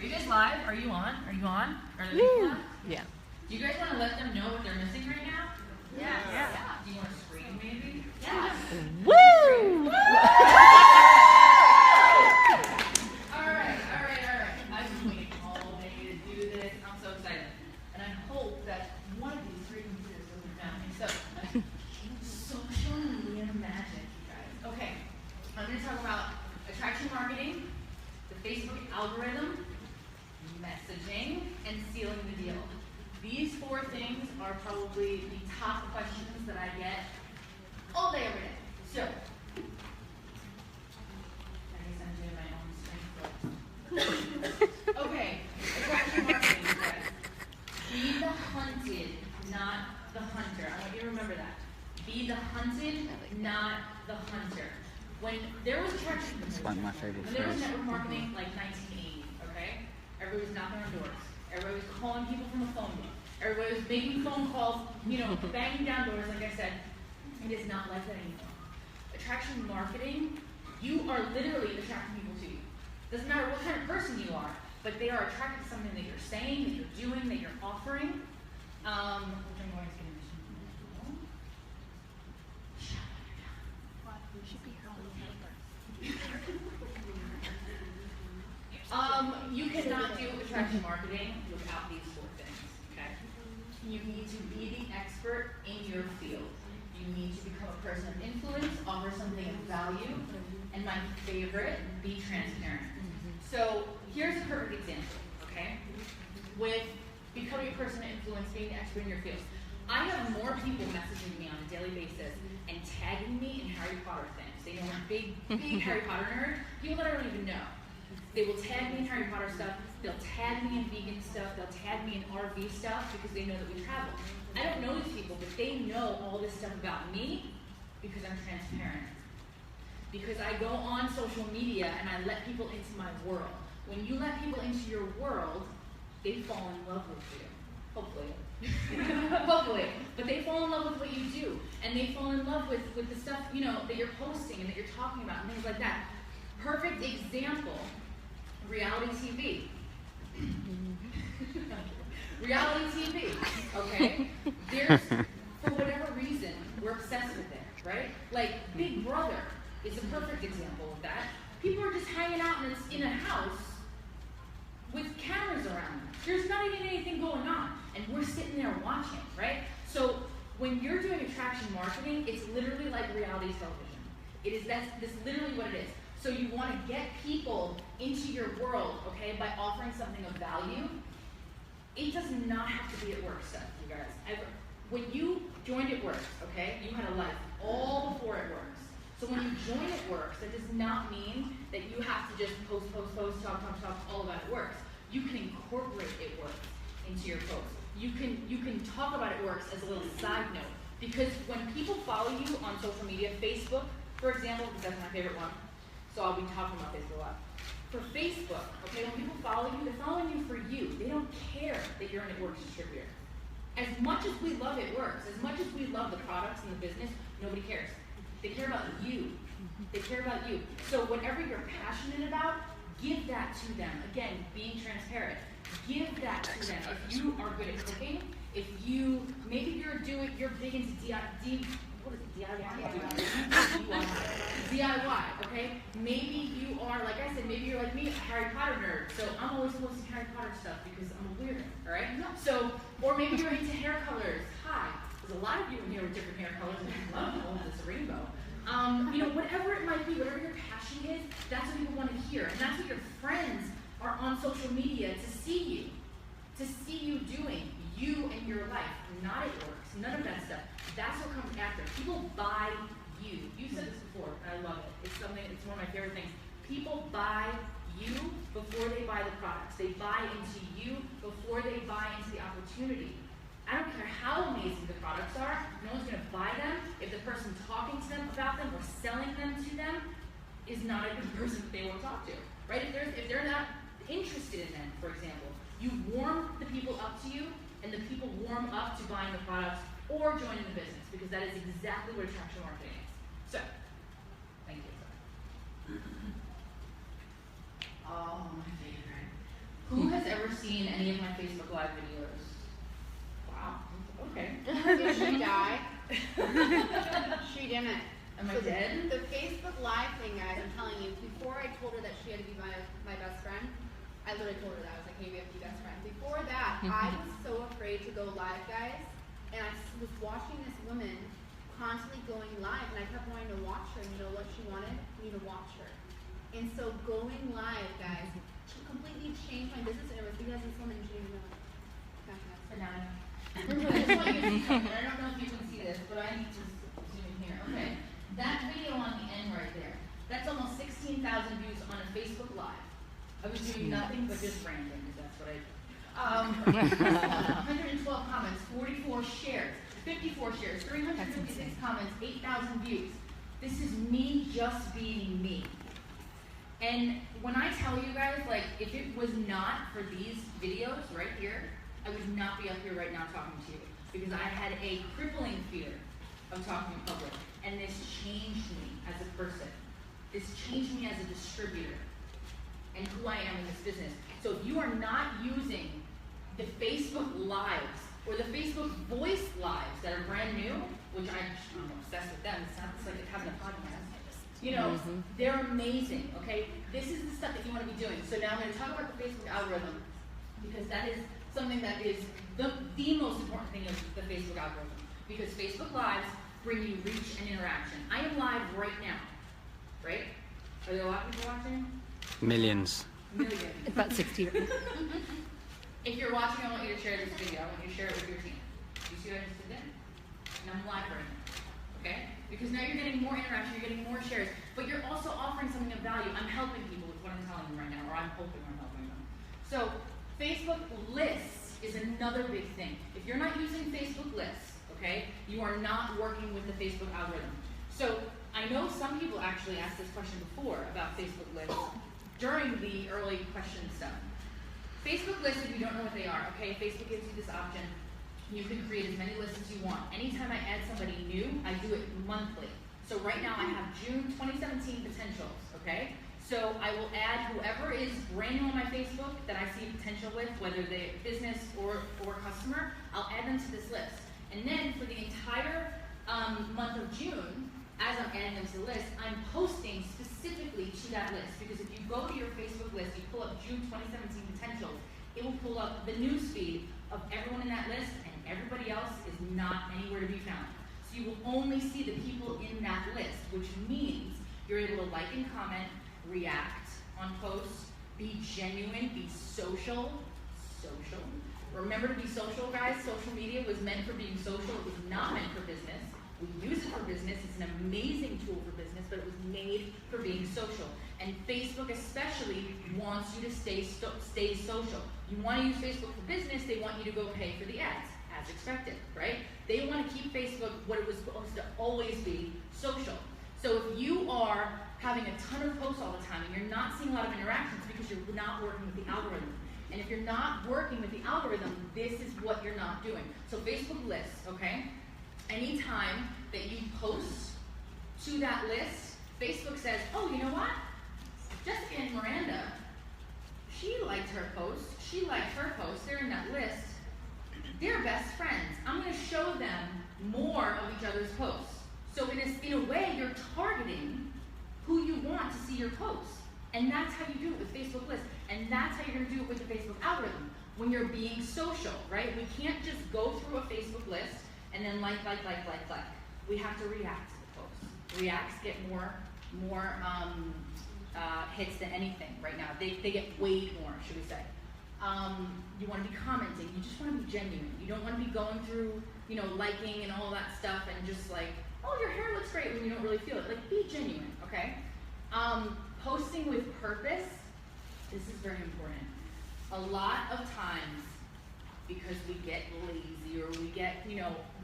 you guys live? Are you on? Are you on? Are there people on? Yeah. Do you guys want to let them know what they're missing right now? Yeah. Do you want to scream maybe? Yeah. Woo! All right. I've been waiting all day to do this. I'm so excited. And I hope that one of these three computers doesn't down me. So, social media magic, you guys. Okay. I'm going to talk about attraction marketing, the Facebook algorithm, messaging, and sealing the deal. These 4 things are probably the top questions that I get all day, every day. So, I guess I'm doing my own strength. Okay, attraction marketing, you guys. Be the hunted, not the hunter. I want you to remember that. Be the hunted, not the hunter. When there was attraction marketing, when there was network marketing like 1980, okay? Everybody was knocking on doors. Everybody was calling people from a phone book. Everybody was making phone calls, banging down doors, like I said. It is not like that anymore. Attraction marketing, you are literally attracting people to you. Doesn't matter what kind of person you are, but they are attracted to something that you're saying, that you're doing, that you're offering. Which I'm going to get into. You cannot do attraction marketing without these 4 things, okay? You need to be the expert in your field. You need to become a person of influence, offer something of value, and my favorite, be transparent. So here's a perfect example, okay? With becoming a person of influence, being the expert in your field. I have more people messaging me on a daily basis and tagging me in Harry Potter things. They know I'm a big Harry Potter nerd, people that I don't even know. They will tag me in Harry Potter stuff, they'll tag me in vegan stuff, they'll tag me in RV stuff because they know that we travel. I don't know these people, but they know all this stuff about me because I'm transparent. Because I go on social media and I let people into my world. When you let people into your world, they fall in love with you. Hopefully. Hopefully. But they fall in love with what you do. And they fall in love with the stuff, that you're posting and that you're talking about and things like that. Perfect example. Reality TV. Reality TV, okay? There's, for whatever reason, we're obsessed with it, right? Like, Big Brother is a perfect example of that. People are just hanging out in a house with cameras around them. There's not even anything going on, and we're sitting there watching, right? So, when you're doing attraction marketing, it's literally like reality television. That's literally what it is. So you want to get people into your world, okay, by offering something of value. It does not have to be at work stuff, you guys. When you joined It Works, okay, you had a life all before It Works. So when you join It Works, that does not mean that you have to just post, talk all about It Works. You can incorporate It Works into your posts. You can talk about It Works as a little side note. Because when people follow you on social media, Facebook, for example, because that's my favorite one, so I'll be talking about Facebook a lot. For Facebook, okay, when people follow you, they're following you for you. They don't care that you're an It Works distributor. As much as we love It Works, as much as we love the products and the business, nobody cares. They care about you. They care about you. So whatever you're passionate about, give that to them. Again, being transparent. Give that to them. If you are good at cooking, maybe you're big into DIY, okay? Maybe you are, like I said, maybe you're like me, a Harry Potter nerd. So I'm always posting Harry Potter stuff because I'm a weirdo, all right? So, or maybe you're into hair colors. Hi. There's a lot of you in here with different hair colors, and I love all this rainbow. Whatever it might be, whatever your passion is, that's what people want to hear. And that's what your friends are on social media to see you doing, you and your life. Not It Works, none of that stuff. That's what comes after. People buy you. You said this before, and I love it. It's one of my favorite things. People buy you before they buy the products. They buy into you before they buy into the opportunity. I don't care how amazing the products are, no one's going to buy them if the person talking to them about them or selling them to them is not a good person that they will talk to, right? If they're not interested in them, for example, you warm the people up to you, and the people warm up to buying the products or joining the business, because that is exactly what attraction marketing is. So, thank you. Oh, my favorite. Who seen any of my Facebook Live videos. Wow. Okay. Did she die? She didn't. Am I dead? The Facebook Live thing, guys, I'm telling you, before I told her that she had to be my best friend, I literally told her that. I was like, hey, we have to be best friends. Before that, I was so afraid to go live, guys, and I was watching this woman constantly going live, and I kept wanting to watch her. You know what she wanted? Me to watch her. And so going live, guys, completely changed my business, and it was because this woman didn't know. Banana. I just want you to see something. I don't know if you can see this, but I need to zoom in here. Okay. That video on the end right there, that's almost 16,000 views on a Facebook Live. I was doing nothing but just random, because that's what I do. 112 comments, 44 shares, 54 shares, 356 comments, 8,000 views. This is me just being me. And when I tell you guys, like, if it was not for these videos right here, I would not be up here right now talking to you, because I had a crippling fear of talking in public, and this changed me as a person. This changed me as a distributor and who I am in this business. So if you are not using the Facebook Lives or the Facebook Voice Lives that are brand new, which I'm obsessed with them, it's like having a podcast. You know, they're amazing, okay? This is the stuff that you want to be doing. So now I'm going to talk about the Facebook algorithm, because that is something that is the most important thing of the Facebook algorithm. Because Facebook Lives bring you reach and interaction. I am live right now, right? Are there a lot of people watching? Millions. Millions. About 60. If you're watching, I want you to share this video. I want you to share it with your team. You see what I just did there? And I'm live right now, okay? Because now you're getting more interaction, you're getting more shares, but you're also offering something of value. I'm helping people with what I'm telling them right now, or I'm hoping I'm helping them. So Facebook lists is another big thing. If you're not using Facebook lists, okay, you are not working with the Facebook algorithm. So I know some people actually asked this question before about Facebook lists during the early question stuff. Facebook lists, if you don't know what they are, okay, Facebook gives you this option. You can create as many lists as you want. Anytime I add somebody new, I do it monthly. So right now I have June 2017 potentials, okay? So I will add whoever is brand new on my Facebook that I see potential with, whether they're business or customer, I'll add them to this list. And then for the entire month of June, as I'm adding them to the list, I'm posting specifically to that list. Because if you go to your Facebook list, you pull up June 2017 potentials, it will pull up the news feed of everyone in that list, and everybody else is not anywhere to be found. So you will only see the people in that list, which means you're able to like and comment, react on posts, be genuine, be social. Remember to be social, guys. Social media was meant for being social. It was not meant for business. We use it for business. It's an amazing tool for business, but it was made for being social. And Facebook especially wants you to stay social. You want to use Facebook for business, they want you to go pay for the ads, as expected, right? They want to keep Facebook what it was supposed to always be, social. So if you are having a ton of posts all the time and you're not seeing a lot of interactions because you're not working with the algorithm. And if you're not working with the algorithm, this is what you're not doing. So Facebook lists, okay? Anytime that you post to that list, Facebook says, oh, you know what? Jessica and Miranda, she liked her post. She liked her post. They're in that list. They're best friends. I'm going to show them more of each other's posts. So in a way, you're targeting who you want to see your posts. And that's how you do it with Facebook lists. And that's how you're going to do it with the Facebook algorithm. When you're being social, right? We can't just go through a Facebook list and then like. We have to react to the posts. Reacts get more hits than anything right now. They get way more, should we say. You want to be commenting. You just want to be genuine. You don't want to be going through, liking and all that stuff and just like, oh, your hair looks great when you don't really feel it. Like, be genuine, okay? Posting with purpose, this is very important. A lot of times, because we get lazy or we get,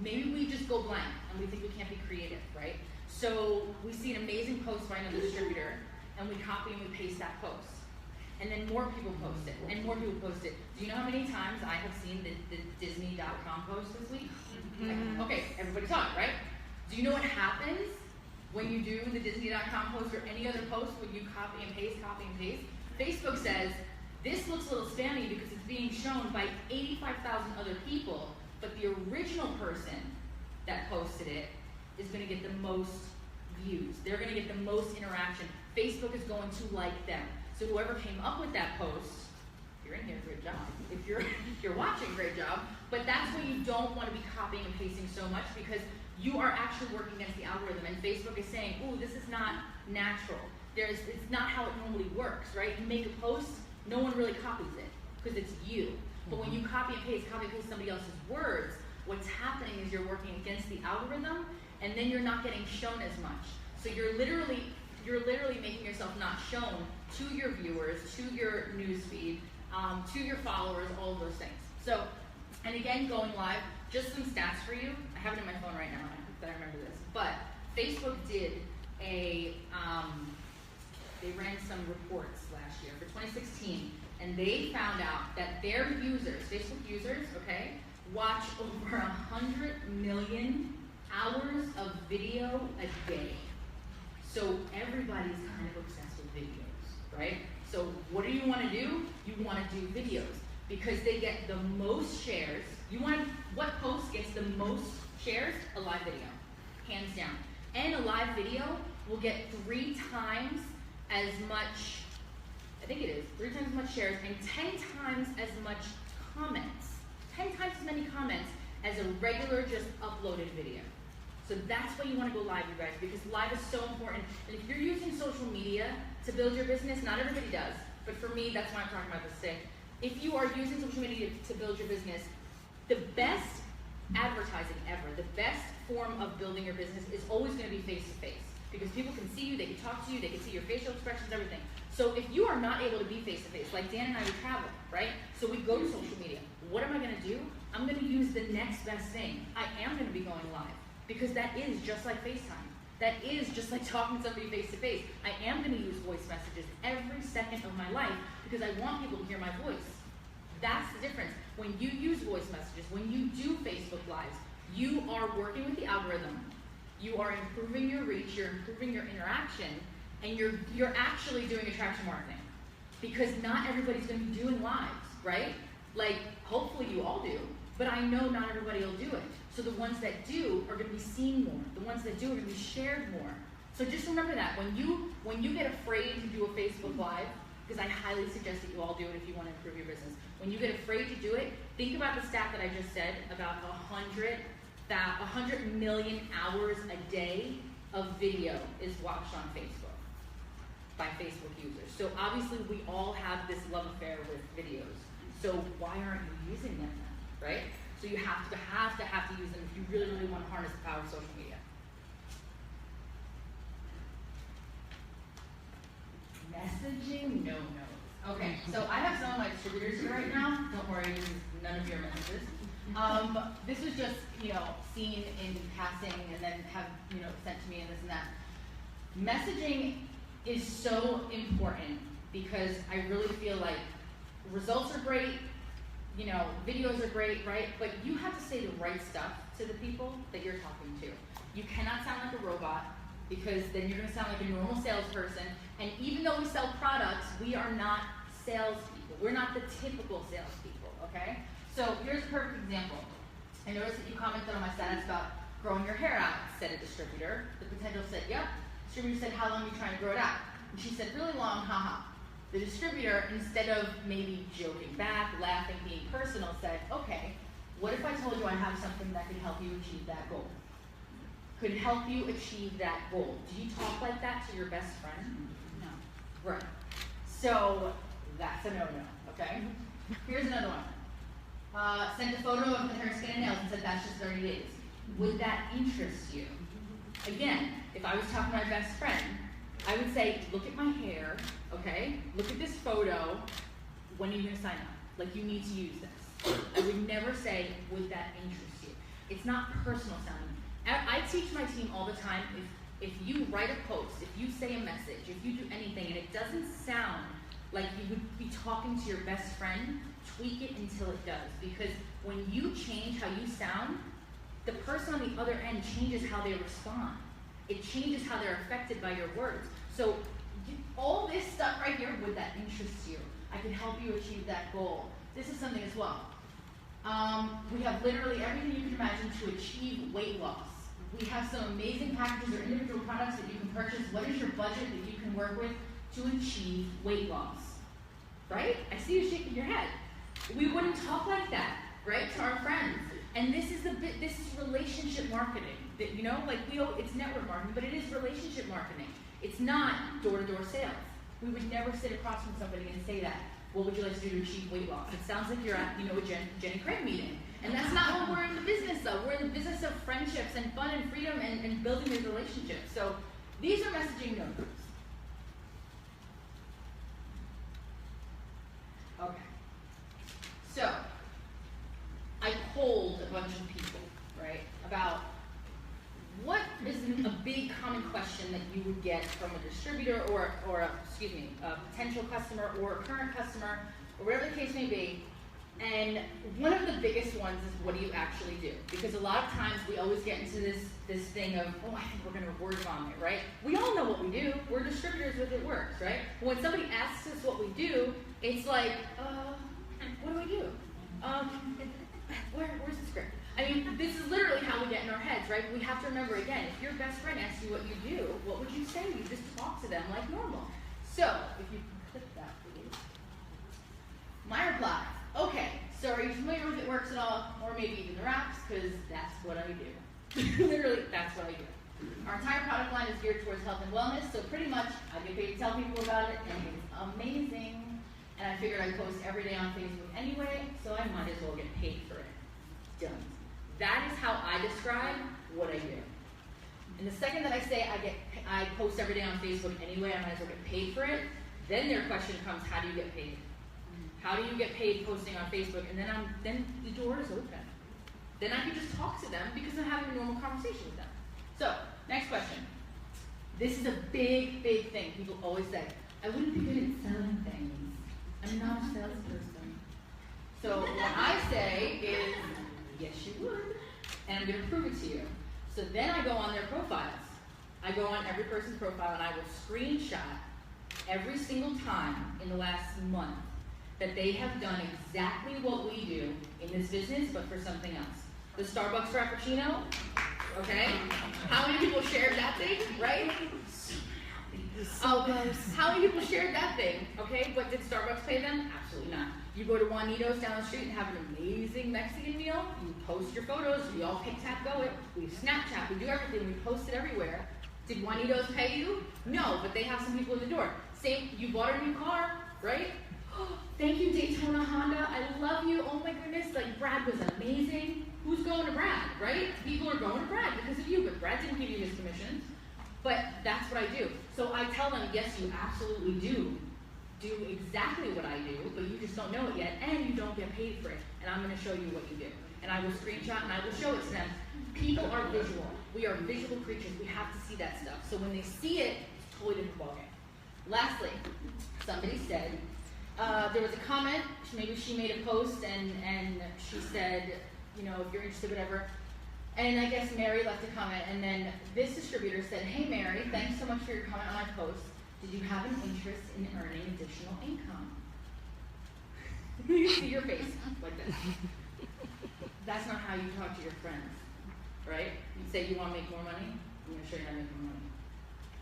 maybe we just go blank and we think we can't be creative, right? So we see an amazing post by another distributor and we copy and we paste that post. And then more people post it, and more people post it. Do you know how many times I have seen the Disney.com post this week? Okay, everybody saw it, right? Do you know what happens when you do the Disney.com post or any other post when you copy and paste? Facebook says, this looks a little spammy because it's being shown by 85,000 other people, but the original person that posted it is going to get the most views. They're going to get the most interaction. Facebook is going to like them. So whoever came up with that post, if you're in here, great job. If you're watching, great job. But that's what you don't want to be copying and pasting so much, because you are actually working against the algorithm, and Facebook is saying, ooh, this is not natural. It's not how it normally works, right? You make a post, no one really copies it, because it's you. But when you copy and paste somebody else's words, what's happening is you're working against the algorithm, and then you're not getting shown as much. So you're literally making yourself not shown to your viewers, to your newsfeed, to your followers, all of those things. So, and again, going live, just some stats for you. I have it in my phone right now, I hope that I remember this. But Facebook did they ran some reports last year for 2016, and they found out that their users, Facebook users, okay, watch over 100 million hours of video a day. So everybody's kind of obsessed with videos, right? So what do you want to do? You want to do videos because they get the most shares. What post gets the most shares? A live video, hands down. And a live video will get 3 times as much, I think it is, 3 times as much shares and 10 times as much comments. 10 times as many comments as a regular just uploaded video. So that's why you want to go live, you guys, because live is so important. And if you're using social media to build your business, not everybody does, but for me, that's why I'm talking about this today. If you are using social media to build your business, the best advertising ever, the best form of building your business is always going to be face-to-face. Because people can see you, they can talk to you, they can see your facial expressions, everything. So if you are not able to be face-to-face, like Dan and I, we travel, right? So we go to social media. What am I going to do? I'm going to use the next best thing. I am going to be going live. Because that is just like FaceTime. That is just like talking to somebody face-to-face. I am going to use voice messages every second of my life because I want people to hear my voice. That's the difference. When you use voice messages, when you do Facebook Lives, you are working with the algorithm. You are improving your reach, you're improving your interaction, and you're actually doing attraction marketing. Because not everybody's going to be doing lives, right? Like, hopefully you all do, but I know not everybody will do it. So the ones that do are going to be seen more. The ones that do are going to be shared more. So just remember that. When you get afraid to do a Facebook Live, because I highly suggest that you all do it if you want to improve your business. When you get afraid to do it, think about the stat that I just said about 100 million hours a day of video is watched on Facebook by Facebook users. So obviously we all have this love affair with videos. So why aren't you using them then, right? So you have to use them if you really, really want to harness the power of social media. Messaging, no. Okay, so I have some of my distributors here right now. Don't worry, this is none of your messages. This was just, seen in passing and then have, sent to me and this and that. Messaging is so important because I really feel like results are great, videos are great, right? But you have to say the right stuff to the people that you're talking to. You cannot sound like a robot because then you're gonna sound like a normal salesperson. And even though we sell products, we are not salespeople. We're not the typical salespeople, okay? So here's a perfect example. I noticed that you commented on my status about growing your hair out, said a distributor. The potential said, yep. The distributor said, how long are you trying to grow it out? And she said, really long, haha. The distributor, instead of maybe joking back, laughing, being personal, said, okay, what if I told you I have something that could help you achieve that goal? Could help you achieve that goal. Do you talk like that to your best friend? No. Right. So that's a no-no, okay? Here's another one. Sent a photo of her skin and nails and said that's just 30 days. Would that interest you? Again, if I was talking to my best friend, I would say, look at my hair, okay? Look at this photo. When are you gonna sign up? Like, you need to use this. I would never say, would that interest you? It's not personal sounding. I teach my team all the time, if you write a post, if you say a message, if you do anything, and it doesn't sound like you would be talking to your best friend, tweak it until it does. Because when you change how you sound, the person on the other end changes how they respond. It changes how they're affected by your words. So all this stuff right here, would that interest you? I can help you achieve that goal. This is something as well. We have literally everything you can imagine to achieve weight loss. We have some amazing packages or individual products that you can purchase. What is your budget that you can work with to achieve weight loss? Right? I see you shaking your head. We wouldn't talk like that, right, to our friends. And this is relationship marketing. That, you know, like it's network marketing, but it is relationship marketing. It's not door-to-door sales. We would never sit across from somebody and say that. What would you like to do to achieve weight loss? It sounds like you're at, a Jenny Craig meeting. And that's not what we're in the business of. We're in the business of friendships and fun and freedom and building these relationships. So these are messaging no-nos. Okay. So I polled a bunch of people, right, about what is a big common question that you would get from a distributor or a potential customer or a current customer, or whatever the case may be. And one of the biggest ones is, what do you actually do? Because a lot of times we always get into this thing of, oh, I think we're going to word vomit, right? We all know what we do. We're distributors with It Works, right? But when somebody asks us what we do, it's like, what do we do? Where's the script? I mean, this is literally how we get in our heads, right? We have to remember, again, if your best friend asks you what you do, what would you say? You just talk to them like normal. So, if you can click that, please. My reply, okay, so are you familiar with It Works at all? Or maybe even the wraps, because that's what I do. Literally, that's what I do. Our entire product line is geared towards health and wellness, so pretty much I get paid to tell people about it, and it's amazing. And I figured I'd post every day on Facebook anyway, so I might as well get paid for it. Done. That is how I describe what I do. And the second that I say I post every day on Facebook anyway, I might as well get paid for it, then their question comes, how do you get paid? How do you get paid posting on Facebook? And then the door is open. Then I can just talk to them because I'm having a normal conversation with them. So, next question. This is a big, big thing. People always say, I wouldn't be good at selling things. I'm not a salesperson. So what I say is, yes you would, and I'm going to prove it to you. So then I go on their profiles. I go on every person's profile and I will screenshot every single time in the last month that they have done exactly what we do in this business, but for something else. The Starbucks Frappuccino, okay? How many people shared that thing, right? How many people shared that thing, okay? But did Starbucks pay them? Absolutely not. You go to Juanito's down the street and have an amazing Mexican meal, you post your photos, we all tap-go it, we Snapchat, we do everything, we post it everywhere. Did Juanito's pay you? No, but they have some people in the door. Same, you bought a new car, right? Thank you, Daytona Honda, I love you, oh my goodness, like Brad was amazing. Who's going to Brad, right? People are going to Brad because of you, but Brad didn't give you his commissions. But that's what I do. So I tell them, yes, you absolutely do exactly what I do, but you just don't know it yet, and you don't get paid for it. And I'm going to show you what you do. And I will screenshot and I will show it to them. People are visual. We are visual creatures. We have to see that stuff. So when they see it, it's a totally different ballgame. Lastly, somebody said, there was a comment, maybe she made a post and she said, if you're interested, whatever. And I guess Mary left a comment, and then this distributor said, hey Mary, thanks so much for your comment on my post. Did you have an interest in earning additional income? You see your face like this. That's not how you talk to your friends, right? You say you want to make more money, I'm going to show you how to make more money.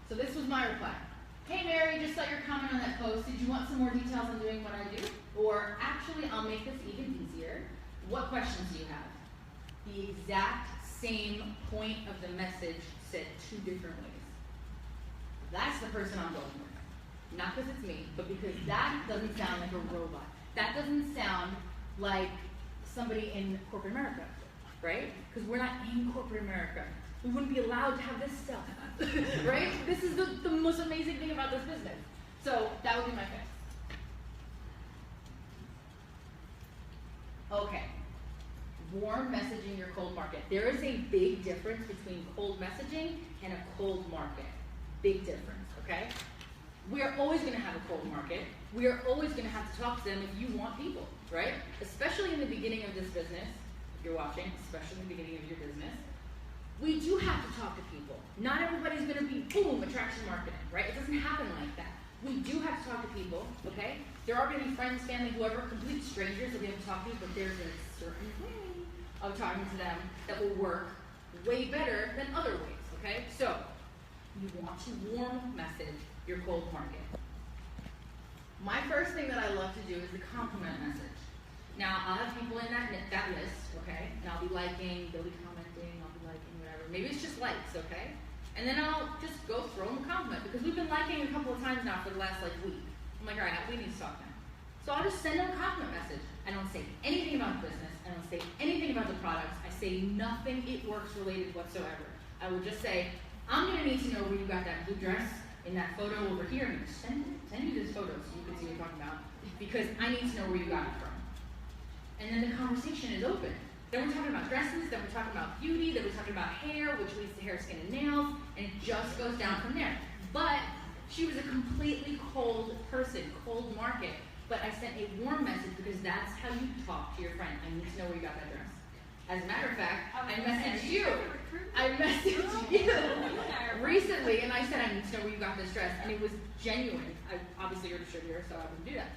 So this was my reply. Hey Mary, just saw your comment on that post. Did you want some more details on doing what I do? Or actually, I'll make this even easier. What questions do you have? The exact same point of the message said two different ways. That's the person I'm going with. Not because it's me, but because that doesn't sound like a robot. That doesn't sound like somebody in corporate America, right? Because we're not in corporate America. We wouldn't be allowed to have this stuff, right? This is the most amazing thing about this business. So that would be my fix. Okay. Warm messaging your cold market. There is a big difference between cold messaging and a cold market. Big difference, okay? We are always going to have a cold market. We are always going to have to talk to them if you want people, right? Especially in the beginning of this business, if you're watching, especially in the beginning of your business, we do have to talk to people. Not everybody's going to be, boom, attraction marketing, right? It doesn't happen like that. We do have to talk to people, okay? There are going to be friends, family, whoever, complete strangers that we have to talk to, but there's a certain way of talking to them that will work way better than other ways, okay? So, you want to warm message your cold market. My first thing that I love to do is the compliment message. Now, I'll have people in that list, okay? And I'll be liking, they'll be commenting, I'll be liking, whatever. Maybe it's just likes, okay? And then I'll just go throw them a compliment because we've been liking a couple of times now for the last week. I'm like, all right, we need to talk now. So I'll just send them a compliment message. I don't say anything about the business. I don't say anything about the products. I say nothing It Works related whatsoever. I will just say, I'm going to need to know where you got that blue dress in that photo over here. I'm going to send you this photo so you can see what I'm talking about because I need to know where you got it from. And then the conversation is open. Then we're talking about dresses, then we're talking about beauty, then we're talking about hair, which leads to hair, skin, and nails, and it just goes down from there. But she was a completely cold person, cold market. But I sent a warm message because that's how you talk to your friend. I need to know where you got that dress. As a matter of fact, I messaged you. I messaged you recently, and I said, I need to know where you got this dress. And it was genuine. Obviously, you're a distributor, so I wouldn't do that.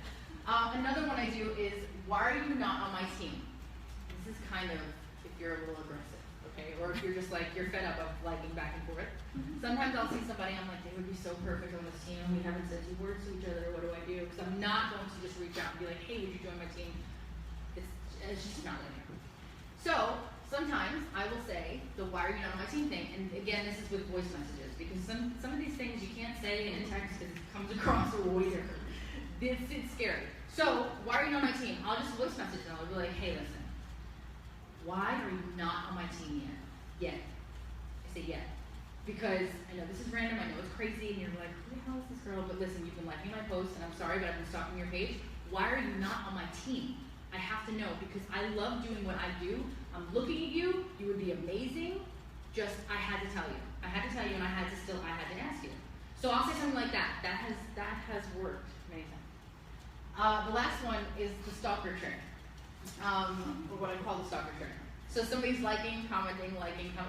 Another one I do is, why are you not on my team? This is kind of if you're a little aggressive, okay? Or if you're just you're fed up of liking back and forth. Sometimes I'll see somebody, I'm like, they would be so perfect on this team. We haven't said 2 words to each other. What do I do? Because I'm not going to just reach out and be like, hey, would you join my team? It's just not linear. So sometimes I will say the why are you not on my team thing. And again, this is with voice messages because some of these things you can't say in a text because it comes across way different. It's scary. So why are you not on my team? I'll just voice message them. I'll be like, hey, listen. Why are you not on my team yet? I say yet. Because I know this is random, I know it's crazy, and you're like, who the hell is this girl? But listen, you've been liking my posts, and I'm sorry, but I've been stalking your page. Why are you not on my team? I have to know, because I love doing what I do. I'm looking at you, you would be amazing. Just, I had to tell you. I had to tell you, and I had to ask you. So I'll say something like that. That has worked many times. The last one is the stalker trick. Or what I call the stalker trick. So somebody's liking, commenting,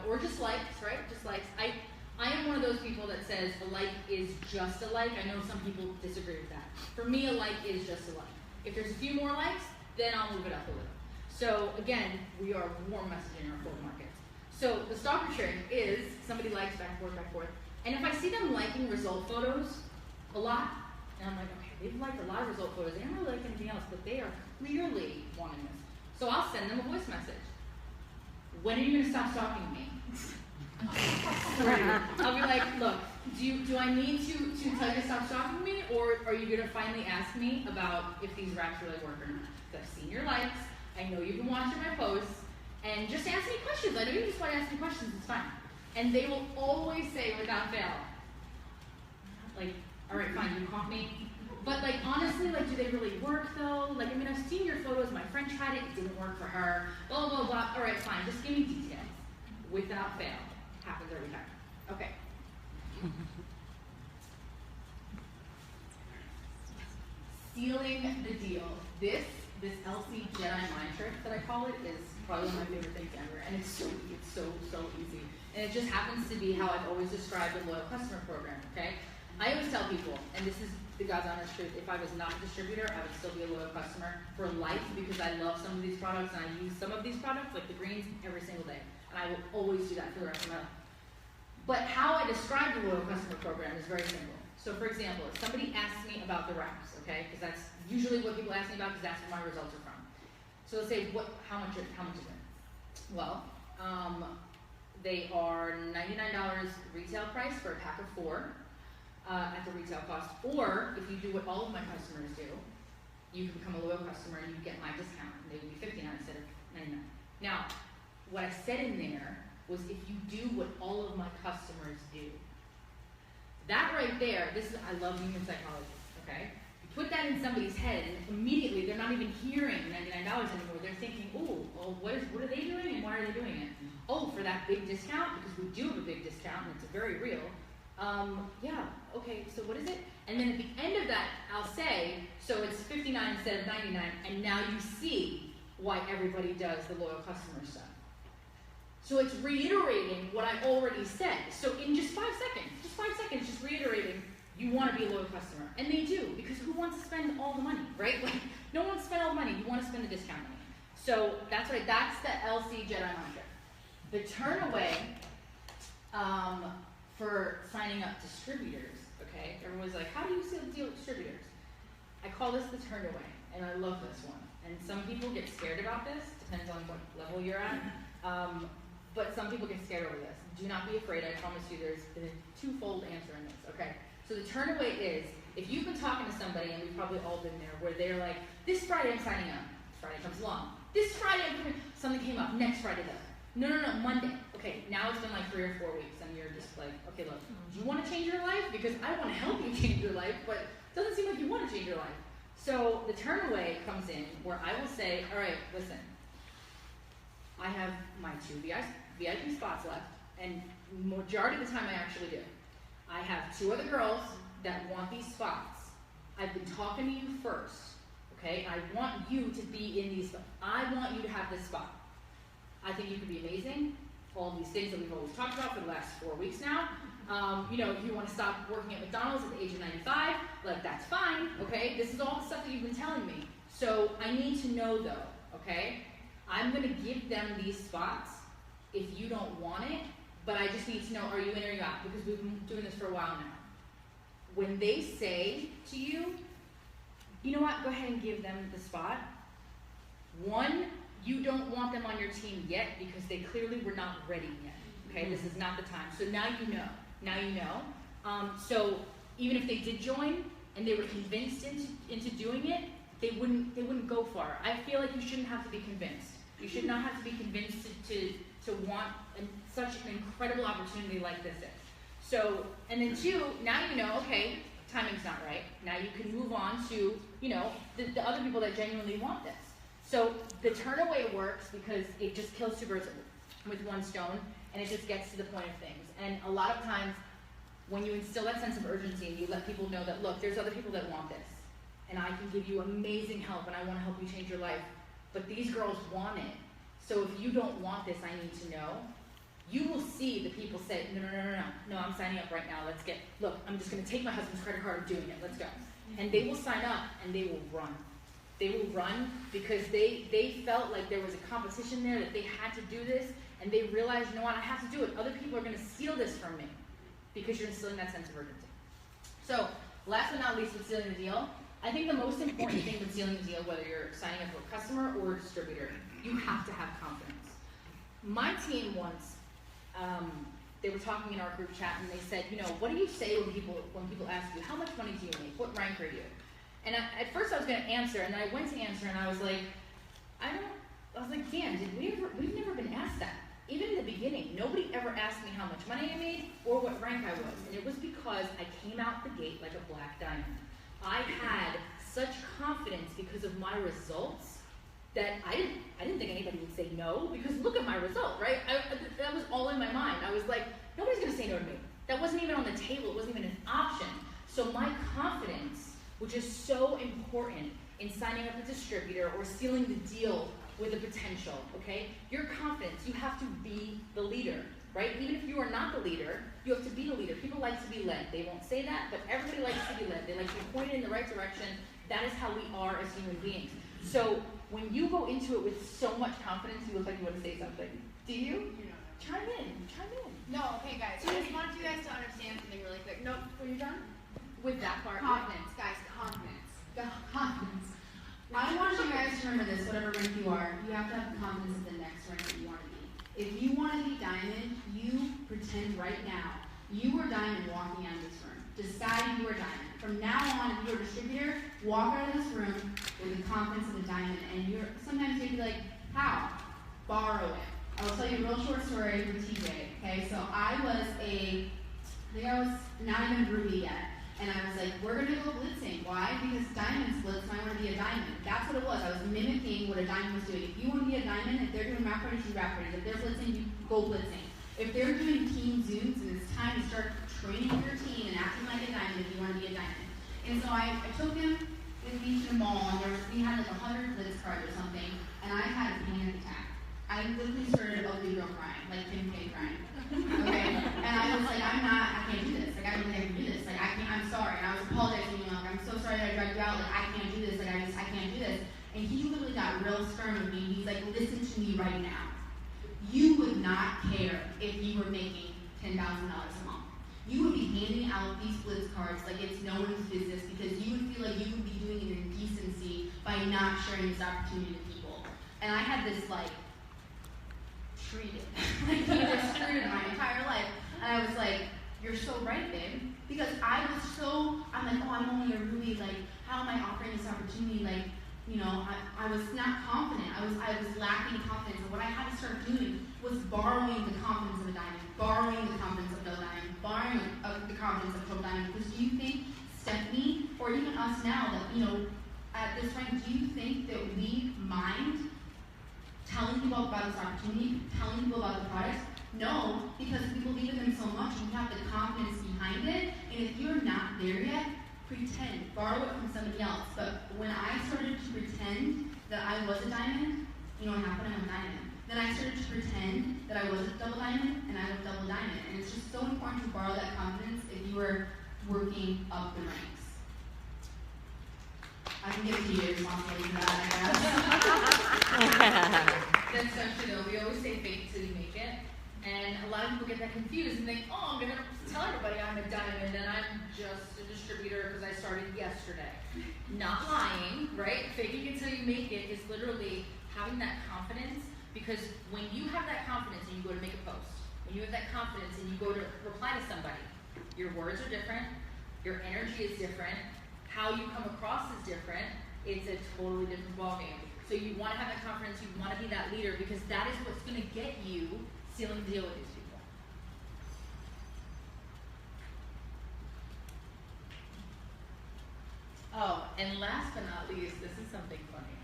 or just likes, right? Just likes. I am one of those people that says a like is just a like. I know some people disagree with that. For me, a like is just a like. If there's a few more likes, then I'll move it up a little. So again, we are warm messaging our cold markets. So the stalker trick is somebody likes back and forth. And if I see them liking result photos a lot, and I'm like, okay, they've liked a lot of result photos. They don't really like anything else, but they are clearly wanting this. So I'll send them a voice message. When are you going to stop stalking me? I'll be like, look, do I need to tell you to stop stalking me, or are you going to finally ask me about if these wraps really work or not? Because I've seen your likes, I know you've been watching my posts, and just ask me questions. I know you just want to ask me questions, it's fine. And they will always say without fail, like, all right, fine, you caught me. But honestly, do they really work though? I've seen your photos, my friend tried it didn't work for her, blah, blah, blah. All right, fine, just give me details. Without fail. Happens every time. Okay. Sealing the deal. This LC Jedi mind trick that I call it is probably one of my favorite things ever. And it's so easy. And it just happens to be how I've always described the loyal customer program, okay? I always tell people, and this is the God's honest truth, if I was not a distributor, I would still be a loyal customer for life because I love some of these products and I use some of these products, like the greens, every single day. And I will always do that for the rest of my life. But how I describe the loyal customer program is very simple. So for example, if somebody asks me about the wraps, okay, because that's usually what people ask me about because that's where my results are from. So let's say, how much is it? Well, they are $99 retail price for a pack of 4. At the retail cost, or if you do what all of my customers do, you can become a loyal customer and you get my discount, and they would be $59 instead of $99. Now, what I said in there was if you do what all of my customers do. That right there, I love human psychology, okay? You put that in somebody's head, and immediately they're not even hearing $99 anymore. They're thinking, oh, well, what are they doing, and why are they doing it? Oh, for that big discount, because we do have a big discount, and it's very real. Yeah, okay, so what is it? And then at the end of that, I'll say, so it's $59 instead of $99, and now you see why everybody does the loyal customer stuff. So it's reiterating what I already said. So in just 5 seconds, just reiterating you want to be a loyal customer. And they do, because who wants to spend all the money, right? Like, no one wants to spend all the money. You want to spend the discount money. So that's right. That's the LC Jedi mind trick. The turn away for signing up distributors, okay? Everyone's like, how do you seal the deal with distributors? I call this the turn away, and I love this one. And some people get scared about this, depends on what level you're at. But some people get scared over this. Do not be afraid. I promise you there's a twofold answer in this, okay? So the turn away is, if you've been talking to somebody, and we've probably all been there, where they're like, this Friday I'm signing up. Friday comes along. This Friday I'm coming. Something came up. Next Friday though. No, Monday. Okay, now it's been like 3 or 4 weeks, and you're just like, okay, look, do you want to change your life? Because I want to help you change your life, but it doesn't seem like you want to change your life. So the turn away comes in where I will say, all right, listen, I have my 2 VIP spots left, and majority of the time I actually do. I have 2 other girls that want these spots. I've been talking to you first, okay? I want you to be in these spots. I want you to have this spot. I think you could be amazing. All of these things that we've always talked about for the last 4 weeks now. You know, if you want to stop working at McDonald's at the age of 95, like that's fine, okay? This is all the stuff that you've been telling me. So I need to know though, okay? I'm gonna give them these spots if you don't want it, but I just need to know, are you in or are you out? Because we've been doing this for a while now. When they say to you, you know what, go ahead and give them the spot. 1, you don't want them on your team yet because they clearly were not ready yet. Okay, this is not the time. So now you know. Now you know. So even if they did join and they were convinced into doing it, they wouldn't go far. I feel like you shouldn't have to be convinced. You should not have to be convinced to want such an incredible opportunity like this is. So, and then 2, now you know, okay, timing's not right. Now you can move on to, you know, the other people that genuinely want this. So the turn away works because it just kills 2 birds with 1 stone, and it just gets to the point of things. And a lot of times, when you instill that sense of urgency and you let people know that, look, there's other people that want this, and I can give you amazing help, and I want to help you change your life, but these girls want it. So if you don't want this, I need to know. You will see the people say, no, I'm signing up right now. Let's get, look, I'm just going to take my husband's credit card and doing it. Let's go. And they will sign up, and they will run. They will run because they felt like there was a competition there, that they had to do this, and they realized, you know what, I have to do it. Other people are going to steal this from me because you're instilling that sense of urgency. So, last but not least with sealing the deal, I think the most important thing with sealing the deal, whether you're signing up for a customer or a distributor, you have to have confidence. My team once, they were talking in our group chat, and they said, you know, what do you say when people ask you, how much money do you make? What rank are you? And at first I was going to answer, and then I went to answer, and I was like, Dan, we've never been asked that. Even in the beginning, nobody ever asked me how much money I made or what rank I was. And it was because I came out the gate like a black diamond. I had such confidence because of my results that I didn't think anybody would say no, because look at my result, right? That was all in my mind. I was like, nobody's going to say no to me. That wasn't even on the table. It wasn't even an option. So my confidence, which is so important in signing up a distributor or sealing the deal with a potential, okay? Your confidence, you have to be the leader, right? Even if you are not the leader, you have to be the leader. People like to be led. They won't say that, but everybody likes to be led. They like to be pointed in the right direction. That is how we are as human beings. So when you go into it with so much confidence, you look like you want to say something. Do you? Chime in. No, okay guys, I just wanted you guys to understand something really quick. No, were you done? With that part. Confidence, guys, confidence. Confidence. I want you guys to remember this, whatever rank you are, you have to have confidence in the next rank that you want to be. If you want to be diamond, you pretend right now you are diamond walking out of this room. Decide you are diamond. From now on, if you're a distributor, walk out of this room with the confidence of a diamond. And sometimes you'd be like, how? Borrow it. I will tell you a real short story from TJ. Okay, so I was not even a groupie yet. And I was like, we're going to go blitzing. Why? Because diamonds blitz, and I want to be a diamond. That's what it was. I was mimicking what a diamond was doing. If you want to be a diamond, if they're doing rap parties, you rap parties. If they're blitzing, you go blitzing. If they're doing team zooms, and it's time to start training your team and acting like a diamond if you want to be a diamond. And so I took him with me to the mall, and we had like 100 blitz cards or something, and I had a panic attack. I literally started ugly girl crying, like Kim K crying. Okay? And I was like, I can't do this. Like, I I don't think I can do this. Like, I can't, I'm sorry. And I was apologizing, you know, like, I'm so sorry that I dragged you out. Like, I can't do this. Like, I can't do this. And he literally got real stern with me. He's like, listen to me right now. You would not care if you were making $10,000 a month. You would be handing out these blitz cards like it's no one's business because you would feel like you would be doing an indecency by not sharing this opportunity to people. And I had this, like, treated. Like, he just treated my entire life. And I was like, you're so right, babe. Because I'm like, oh, I'm only a Ruby. Like, how am I offering this opportunity? Like, you know, I was not confident. I was lacking confidence. And what I had to start doing was borrowing the confidence of a diamond, borrowing the confidence of no diamond, borrowing the confidence of total diamond. Because do you think, Stephanie, or even us now, that, you know, at this point, do you think that we mind telling people about this opportunity, telling people about the products? No, because we believe in them so much and we have the confidence behind it. And if you're not there yet, pretend, borrow it from somebody else. But when I started to pretend that I was a diamond, you know what happened? I'm a diamond. Then I started to pretend that I was a double diamond, and I was double diamond. And it's just so important to borrow that confidence if you are working up the ranks. I can give it to you responsibility for that, I guess. That's so true though. We always say fake it till you make it. And a lot of people get that confused and think, oh, I'm going to tell everybody I'm a diamond and I'm just a distributor because I started yesterday. Not lying, right? Faking it till you make it is literally having that confidence, because when you have that confidence and you go to make a post, when you have that confidence and you go to reply to somebody, your words are different, your energy is different, how you come across is different, it's a totally different ballgame. So you want to have that confidence, you want to be that leader, because that is what's going to get you sealing the deal with these people. Oh, and last but not least, this is something funny.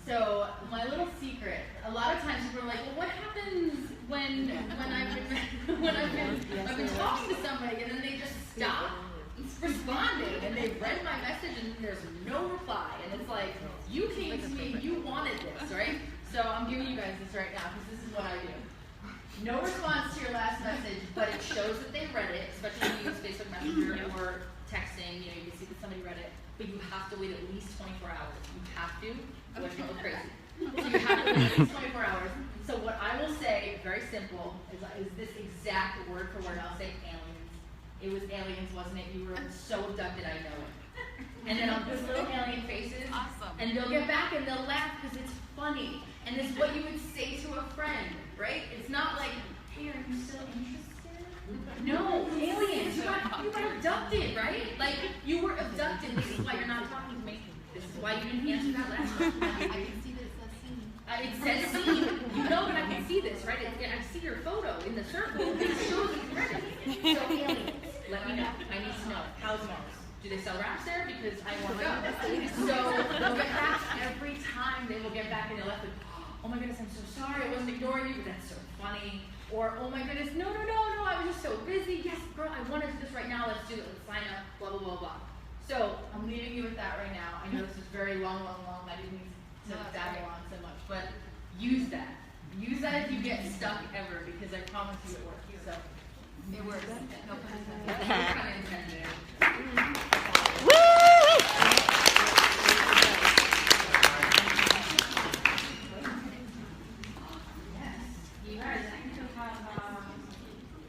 So my little secret, a lot of times people are like, well, what happens when I've been talking to somebody and then they just stop responding and they've read my message and there's no reply, and it's like, you came to me, you wanted this, right? So I'm giving you guys this right now because this is what I do. No response to your last message, but it shows that they read it, especially when you use Facebook Messenger or texting. You know, you can see that somebody read it, but you have to wait at least 24 hours. You have to, otherwise you look crazy. So you have to wait at least 24 hours. So what I will say, very simple, is this exact word for word. I'll say aliens. It was aliens, wasn't it? You were so abducted, I know it. And then I'll put little alien faces, awesome. And they'll get back and they'll laugh because it's funny. And it's what you would say to a friend, right? It's not like, hey, are you still interested? No, aliens, you got abducted, right? Like, you were abducted. This is why you're not talking to me. This is why you didn't answer that last question. I can see that it It says scene. says scene. You know that I can see this, right? I see your photo in the circle. It shows it's ready. So aliens, let me know. I need to know. How's Mars? Do they sell wraps there? Because I want to go. So they'll get back every time. They will get back and they'll have to, oh my goodness, I'm so sorry. I wasn't ignoring you, but that's so funny. Or, oh my goodness, no, I was just so busy. Yes, girl, I want to do this right now. Let's do it. Let's sign up, blah, blah, blah, blah. So I'm leaving you with that right now. I know this is very long. I didn't mean to dabble on so much, but use that. Use that if you get stuck ever, because I promise you it works. So It works. No pun intended. no pun intended.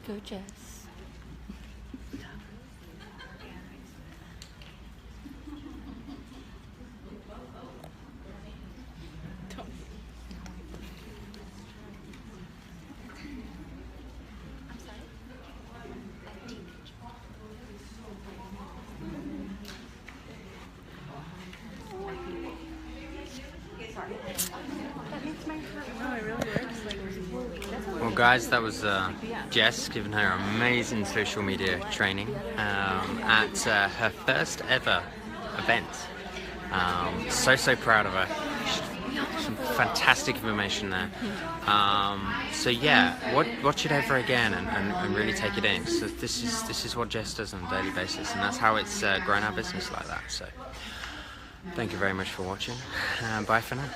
Go Jess. Well guys, that was Jess giving her amazing social media training at her first ever event. So proud of her. Some fantastic information there. So yeah, watch it over again and really take it in. So this is what Jess does on a daily basis, and that's how it's grown our business like that. So thank you very much for watching. Bye for now.